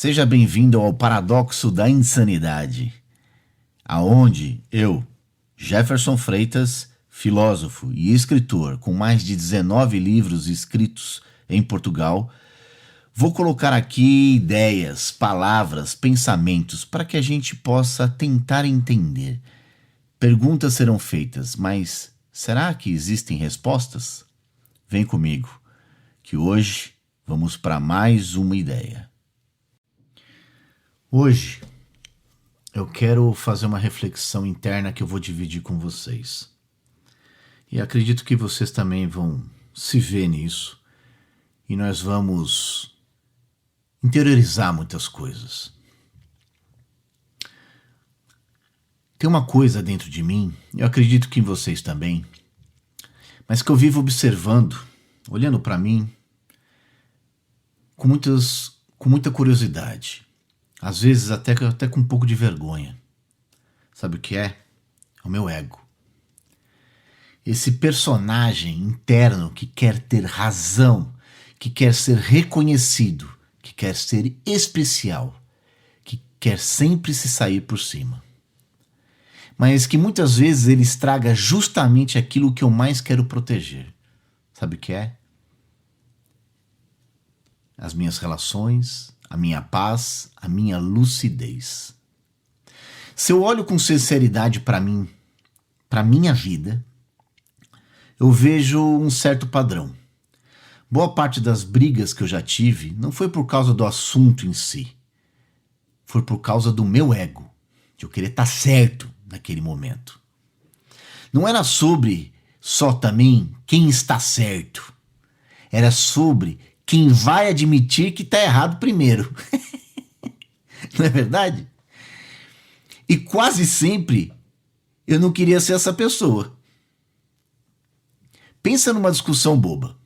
Seja bem-vindo ao Paradoxo da Insanidade, aonde eu, Jefferson Freitas, filósofo e escritor com mais de 19 livros escritos em Portugal, vou colocar aqui ideias, palavras, pensamentos para que a gente possa tentar entender. Perguntas serão feitas, mas será que existem respostas? Vem comigo, que hoje vamos para mais uma ideia. Hoje eu quero fazer uma reflexão interna que eu vou dividir com vocês. E acredito que vocês também vão se ver nisso. E nós vamos interiorizar muitas coisas. Tem uma coisa dentro de mim, eu acredito que em vocês também, mas que eu vivo observando, olhando para mim, com muita curiosidade. Às vezes até com um pouco de vergonha. Sabe o que é? É o meu ego. Esse personagem interno que quer ter razão, que quer ser reconhecido, que quer ser especial, que quer sempre se sair por cima. Mas que muitas vezes ele estraga justamente aquilo que eu mais quero proteger. Sabe o que é? As minhas relações, a minha paz, a minha lucidez. Se eu olho com sinceridade para mim, para minha vida, eu vejo um certo padrão. Boa parte das brigas que eu já tive não foi por causa do assunto em si. Foi por causa do meu ego, de eu querer estar certo naquele momento. Não era sobre só também quem está certo. Era sobre quem vai admitir que está errado primeiro. Não é verdade? E quase sempre eu não queria ser essa pessoa. Pensa numa discussão boba.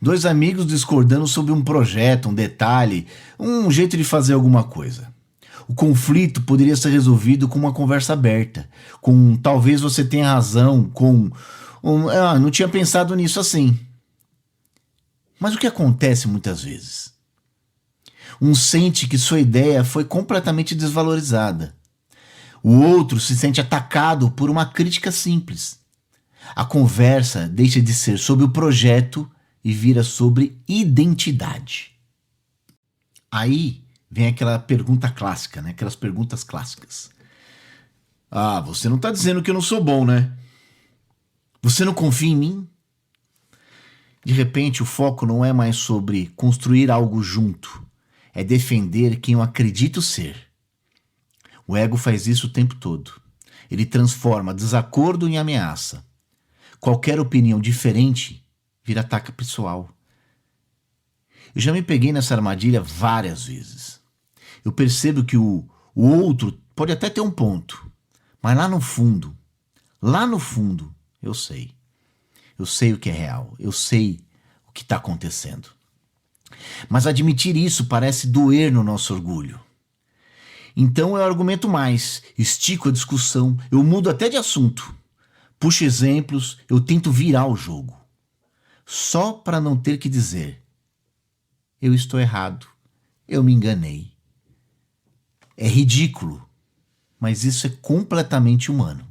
Dois amigos discordando sobre um projeto, um detalhe, um jeito de fazer alguma coisa. O conflito poderia ser resolvido com uma conversa aberta, com talvez você tenha razão, não tinha pensado nisso assim. Mas o que acontece muitas vezes? Um sente que sua ideia foi completamente desvalorizada. O outro se sente atacado por uma crítica simples. A conversa deixa de ser sobre o projeto e vira sobre identidade. Aí vem aquela pergunta clássica, né? Aquelas perguntas clássicas. Ah, você não está dizendo que eu não sou bom, né? Você não confia em mim? De repente, o foco não é mais sobre construir algo junto, é defender quem eu acredito ser. O ego faz isso o tempo todo. Ele transforma desacordo em ameaça. Qualquer opinião diferente vira ataque pessoal. Eu já me peguei nessa armadilha várias vezes. Eu percebo que o outro pode até ter um ponto, mas lá no fundo, eu sei. Eu sei o que é real, eu sei o que está acontecendo. Mas admitir isso parece doer no nosso orgulho. Então eu argumento mais, estico a discussão, eu mudo até de assunto. Puxo exemplos, eu tento virar o jogo. Só para não ter que dizer, eu estou errado, eu me enganei. É ridículo, mas isso é completamente humano.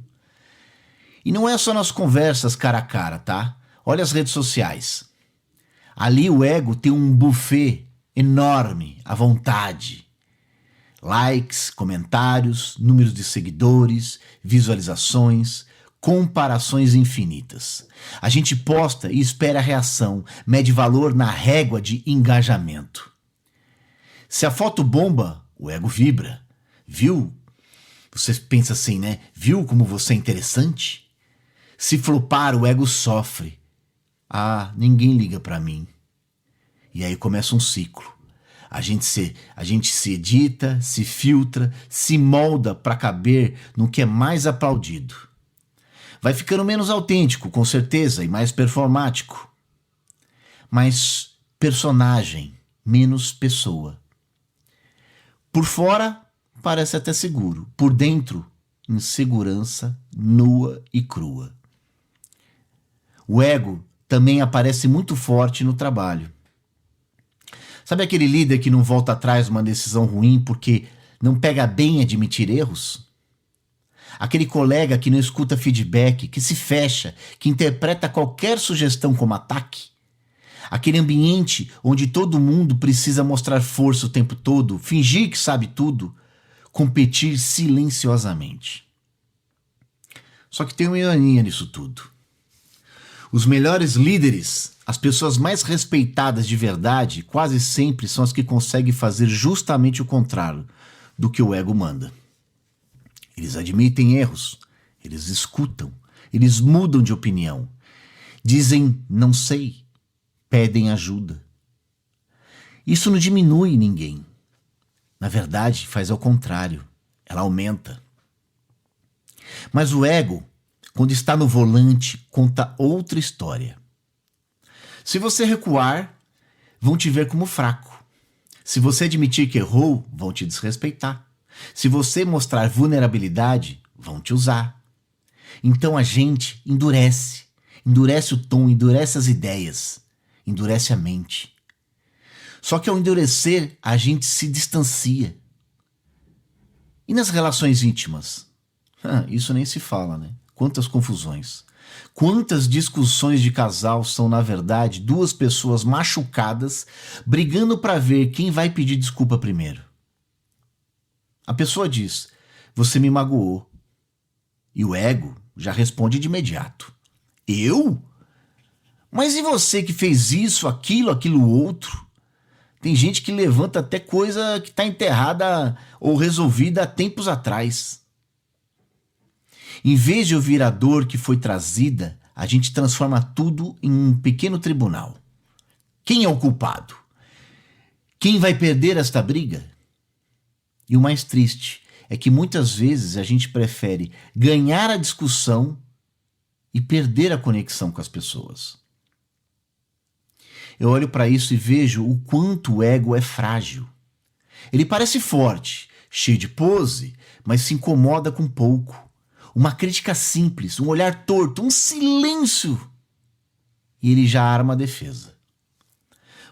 E não é só nas conversas cara a cara, tá? Olha as redes sociais. Ali o ego tem um buffet enorme à vontade. Likes, comentários, números de seguidores, visualizações, comparações infinitas. A gente posta e espera a reação, mede valor na régua de engajamento. Se a foto bomba, o ego vibra. Viu? Você pensa assim, né? Viu como você é interessante? Se flopar, o ego sofre. Ah, ninguém liga pra mim. E aí começa um ciclo. A gente se edita, se filtra, se molda para caber no que é mais aplaudido. Vai ficando menos autêntico, com certeza, e mais performático. Mais personagem, menos pessoa. Por fora, parece até seguro. Por dentro, insegurança nua e crua. O ego também aparece muito forte no trabalho. Sabe aquele líder que não volta atrás numa decisão ruim porque não pega bem admitir erros? Aquele colega que não escuta feedback, que se fecha, que interpreta qualquer sugestão como ataque? Aquele ambiente onde todo mundo precisa mostrar força o tempo todo, fingir que sabe tudo, competir silenciosamente. Só que tem uma ironia nisso tudo. Os melhores líderes, as pessoas mais respeitadas de verdade, quase sempre são as que conseguem fazer justamente o contrário do que o ego manda. Eles admitem erros, eles escutam, eles mudam de opinião, dizem não sei, pedem ajuda. Isso não diminui ninguém. Na verdade, faz ao contrário, ela aumenta. Mas o ego, quando está no volante, conta outra história. Se você recuar, vão te ver como fraco. Se você admitir que errou, vão te desrespeitar. Se você mostrar vulnerabilidade, vão te usar. Então a gente endurece o tom, endurece as ideias, endurece a mente. Só que ao endurecer, a gente se distancia. E nas relações íntimas? Isso nem se fala, né? Quantas confusões. Quantas discussões de casal são, na verdade, duas pessoas machucadas brigando para ver quem vai pedir desculpa primeiro. A pessoa diz, você me magoou. E o ego já responde de imediato. Eu? Mas e você que fez isso, aquilo outro? Tem gente que levanta até coisa que está enterrada ou resolvida há tempos atrás. Em vez de ouvir a dor que foi trazida, a gente transforma tudo em um pequeno tribunal. Quem é o culpado? Quem vai perder esta briga? E o mais triste é que muitas vezes a gente prefere ganhar a discussão e perder a conexão com as pessoas. Eu olho para isso e vejo o quanto o ego é frágil. Ele parece forte, cheio de pose, mas se incomoda com pouco. Uma crítica simples, um olhar torto, um silêncio. E ele já arma a defesa.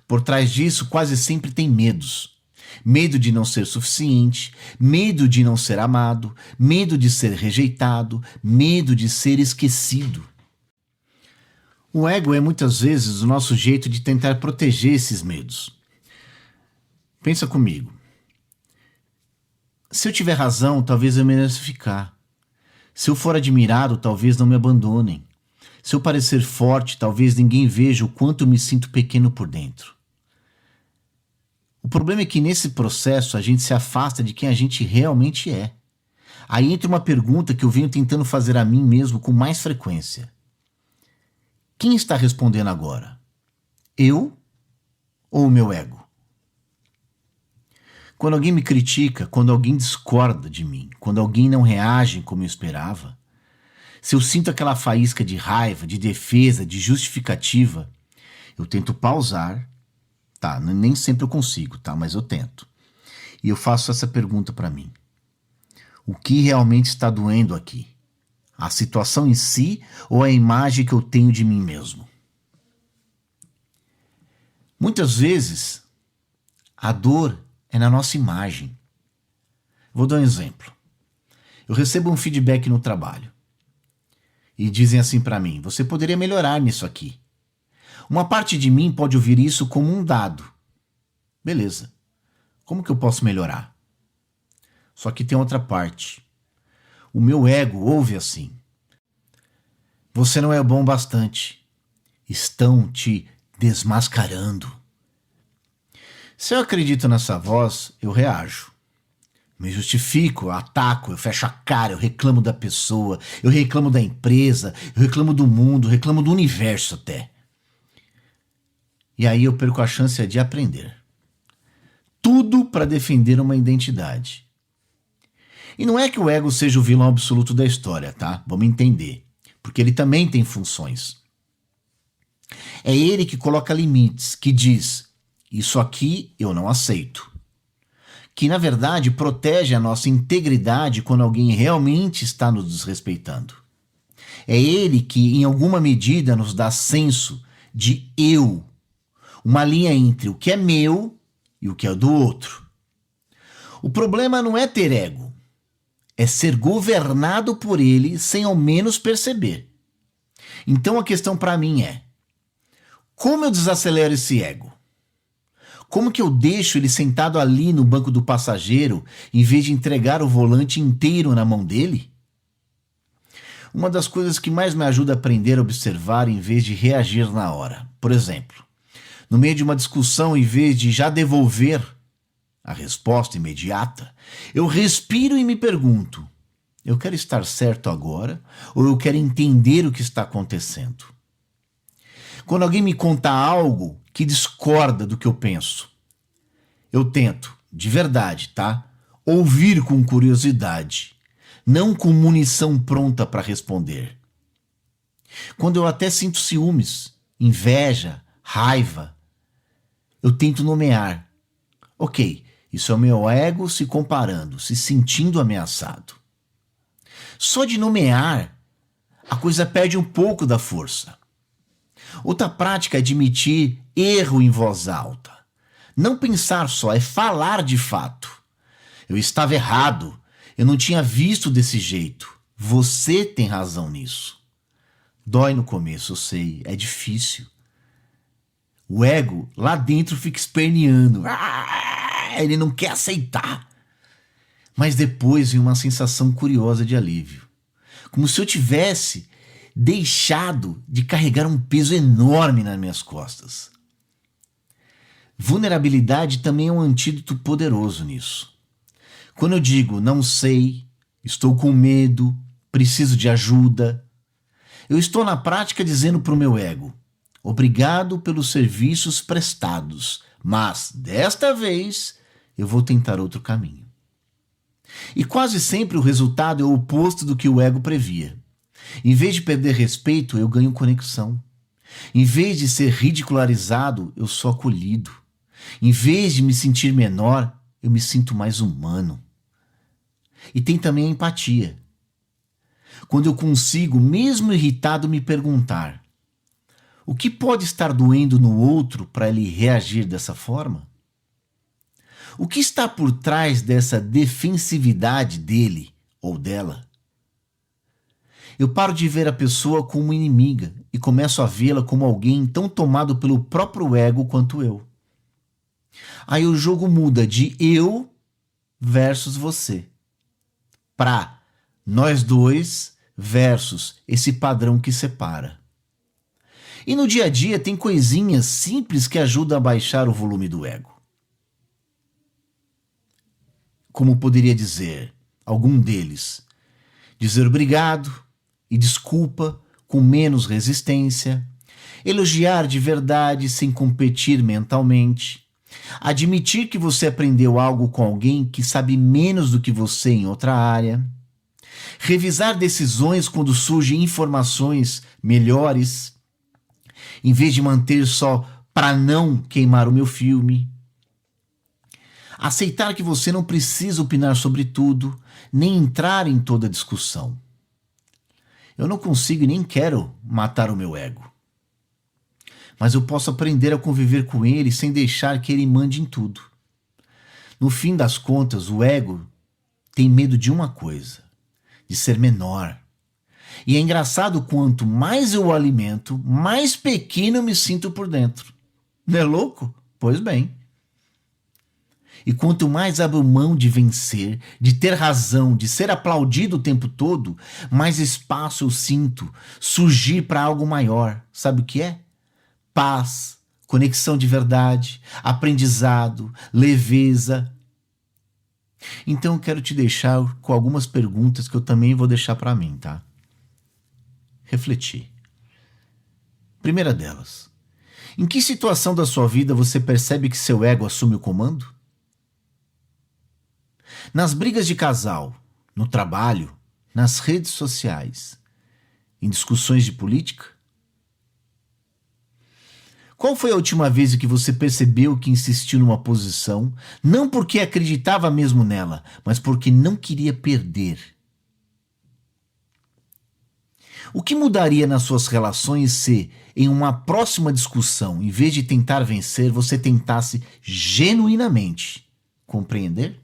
Por trás disso, quase sempre tem medos. Medo de não ser suficiente, medo de não ser amado, medo de ser rejeitado, medo de ser esquecido. O ego é muitas vezes o nosso jeito de tentar proteger esses medos. Pensa comigo. Se eu tiver razão, talvez eu mereça ficar. Se eu for admirado, talvez não me abandonem. Se eu parecer forte, talvez ninguém veja o quanto eu me sinto pequeno por dentro. O problema é que nesse processo a gente se afasta de quem a gente realmente é. Aí entra uma pergunta que eu venho tentando fazer a mim mesmo com mais frequência. Quem está respondendo agora? Eu ou o meu ego? Quando alguém me critica, quando alguém discorda de mim, quando alguém não reage como eu esperava, se eu sinto aquela faísca de raiva, de defesa, de justificativa, eu tento pausar, nem sempre eu consigo, mas eu tento. E eu faço essa pergunta para mim. O que realmente está doendo aqui? A situação em si ou a imagem que eu tenho de mim mesmo? Muitas vezes, a dor é na nossa imagem. Vou dar um exemplo. Eu recebo um feedback no trabalho. E dizem assim para mim, você poderia melhorar nisso aqui. Uma parte de mim pode ouvir isso como um dado. Beleza. Como que eu posso melhorar? Só que tem outra parte. O meu ego ouve assim. Você não é bom bastante. Estão te desmascarando. Se eu acredito nessa voz, eu reajo. Me justifico, eu ataco, eu fecho a cara, eu reclamo da pessoa, eu reclamo da empresa, eu reclamo do mundo, eu reclamo do universo até. E aí eu perco a chance de aprender. Tudo para defender uma identidade. E não é que o ego seja o vilão absoluto da história, tá? Vamos entender. Porque ele também tem funções. É ele que coloca limites, que diz, isso aqui eu não aceito. Que na verdade protege a nossa integridade quando alguém realmente está nos desrespeitando. É ele que em alguma medida nos dá senso de eu. Uma linha entre o que é meu e o que é do outro. O problema não é ter ego, é ser governado por ele sem ao menos perceber. Então a questão para mim é: como eu desacelero esse ego? Como que eu deixo ele sentado ali no banco do passageiro em vez de entregar o volante inteiro na mão dele? Uma das coisas que mais me ajuda a aprender a observar em vez de reagir na hora. Por exemplo, no meio de uma discussão, em vez de já devolver a resposta imediata, eu respiro e me pergunto: eu quero estar certo agora ou eu quero entender o que está acontecendo? Quando alguém me conta algo que discorda do que eu penso, eu tento, de verdade, tá? Ouvir com curiosidade, não com munição pronta para responder. Quando eu até sinto ciúmes, inveja, raiva, eu tento nomear. Ok, isso é o meu ego se comparando, se sentindo ameaçado. Só de nomear, a coisa perde um pouco da força. Outra prática é admitir erro em voz alta. Não pensar só, é falar de fato. Eu estava errado, eu não tinha visto desse jeito. Você tem razão nisso. Dói no começo, eu sei, é difícil. O ego lá dentro fica esperneando. Ele não quer aceitar. Mas depois vem uma sensação curiosa de alívio. Como se eu tivesse deixado de carregar um peso enorme nas minhas costas. Vulnerabilidade também é um antídoto poderoso nisso. Quando eu digo não sei, estou com medo, preciso de ajuda, eu estou na prática dizendo para o meu ego: obrigado pelos serviços prestados, mas desta vez eu vou tentar outro caminho. E quase sempre o resultado é o oposto do que o ego previa. Em vez de perder respeito, eu ganho conexão. Em vez de ser ridicularizado, eu sou acolhido. Em vez de me sentir menor, eu me sinto mais humano. E tem também a empatia. Quando eu consigo, mesmo irritado, me perguntar: o que pode estar doendo no outro para ele reagir dessa forma? O que está por trás dessa defensividade dele ou dela? Eu paro de ver a pessoa como inimiga e começo a vê-la como alguém tão tomado pelo próprio ego quanto eu. Aí o jogo muda de eu versus você para nós dois versus esse padrão que separa. E no dia a dia tem coisinhas simples que ajudam a baixar o volume do ego. Como poderia dizer algum deles? Dizer obrigado e desculpa com menos resistência, elogiar de verdade sem competir mentalmente, admitir que você aprendeu algo com alguém que sabe menos do que você em outra área, revisar decisões quando surgem informações melhores, em vez de manter só para não queimar o meu filme, aceitar que você não precisa opinar sobre tudo, nem entrar em toda discussão. Eu não consigo e nem quero matar o meu ego. Mas eu posso aprender a conviver com ele sem deixar que ele mande em tudo. No fim das contas, o ego tem medo de uma coisa: de ser menor. E é engraçado quanto mais eu o alimento, mais pequeno eu me sinto por dentro. Não é louco? Pois bem. E quanto mais abro mão de vencer, de ter razão, de ser aplaudido o tempo todo, mais espaço eu sinto surgir para algo maior. Sabe o que é? Paz, conexão de verdade, aprendizado, leveza. Então eu quero te deixar com algumas perguntas que eu também vou deixar para mim, tá? Refletir. Primeira delas: em que situação da sua vida você percebe que seu ego assume o comando? Nas brigas de casal, no trabalho, nas redes sociais, em discussões de política? Qual foi a última vez que você percebeu que insistiu numa posição, não porque acreditava mesmo nela, mas porque não queria perder? O que mudaria nas suas relações se, em uma próxima discussão, em vez de tentar vencer, você tentasse genuinamente compreender?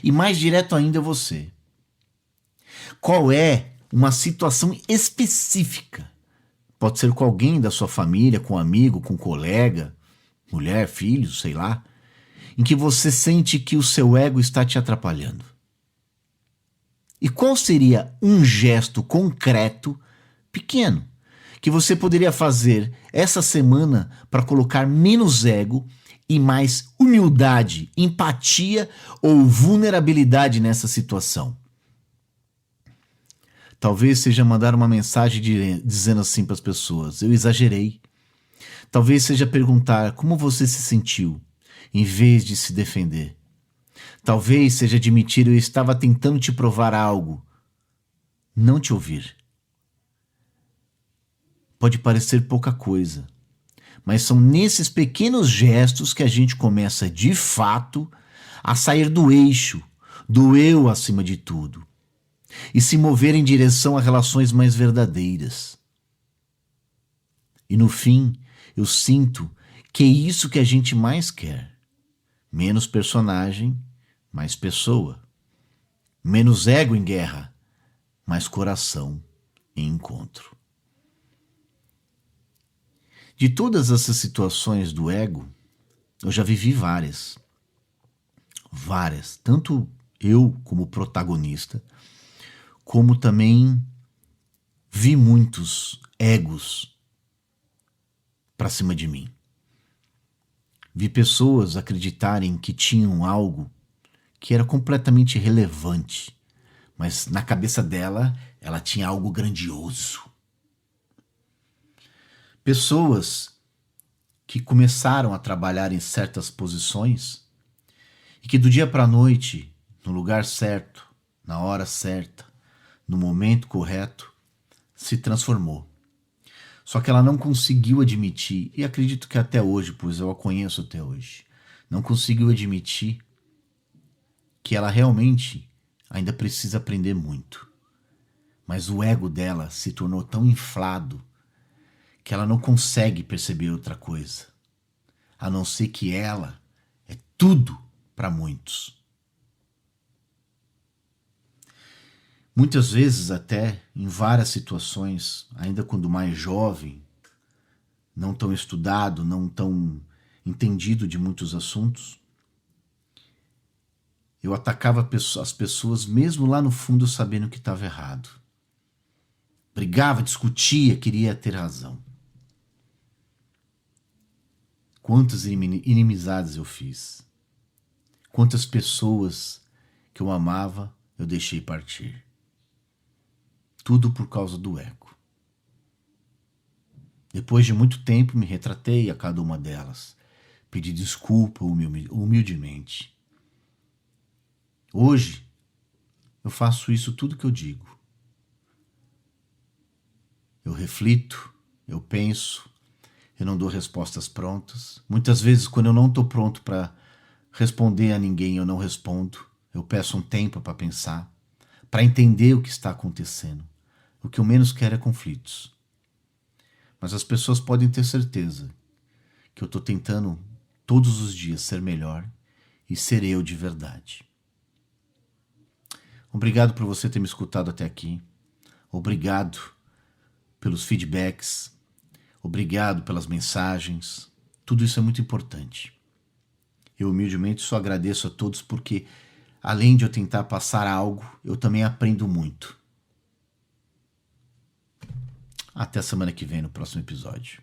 E mais direto ainda você. Qual é uma situação específica? Pode ser com alguém da sua família, com um amigo, com um colega, mulher, filho, sei lá, em que você sente que o seu ego está te atrapalhando. E qual seria um gesto concreto, pequeno, que você poderia fazer essa semana para colocar menos ego e mais humildade, empatia ou vulnerabilidade nessa situação? Talvez seja mandar uma mensagem dizendo assim para as pessoas: eu exagerei. Talvez seja perguntar como você se sentiu, em vez de se defender. Talvez seja admitir: eu estava tentando te provar algo, não te ouvir. Pode parecer pouca coisa, mas são nesses pequenos gestos que a gente começa de fato a sair do eixo, do eu acima de tudo, e se mover em direção a relações mais verdadeiras. E no fim, eu sinto que é isso que a gente mais quer. Menos personagem, mais pessoa. Menos ego em guerra, mais coração em encontro. De todas essas situações do ego, eu já vivi várias. Várias. Tanto eu como protagonista, como também vi muitos egos para cima de mim. Vi pessoas acreditarem que tinham algo que era completamente irrelevante, mas na cabeça dela, ela tinha algo grandioso. Pessoas que começaram a trabalhar em certas posições e que do dia para a noite, no lugar certo, na hora certa, no momento correto, se transformou. Só que ela não conseguiu admitir, e acredito que até hoje, pois eu a conheço até hoje, não conseguiu admitir que ela realmente ainda precisa aprender muito. Mas o ego dela se tornou tão inflado que ela não consegue perceber outra coisa, a não ser que ela é tudo para muitos. Muitas vezes até, em várias situações, ainda quando mais jovem, não tão estudado, não tão entendido de muitos assuntos, eu atacava as pessoas mesmo lá no fundo sabendo que estava errado. Brigava, discutia, queria ter razão. Quantas inimizades eu fiz. Quantas pessoas que eu amava eu deixei partir. Tudo por causa do ego. Depois de muito tempo me retratei a cada uma delas. Pedi desculpa humildemente. Hoje eu faço isso tudo que eu digo. Eu reflito, eu penso, eu não dou respostas prontas. Muitas vezes, quando eu não estou pronto para responder a ninguém, eu não respondo. Eu peço um tempo para pensar, para entender o que está acontecendo. O que eu menos quero é conflitos. Mas as pessoas podem ter certeza que eu estou tentando todos os dias ser melhor e ser eu de verdade. Obrigado por você ter me escutado até aqui. Obrigado pelos feedbacks. Obrigado pelas mensagens. Tudo isso é muito importante. Eu humildemente só agradeço a todos porque, além de eu tentar passar algo, eu também aprendo muito. Até a semana que vem no próximo episódio.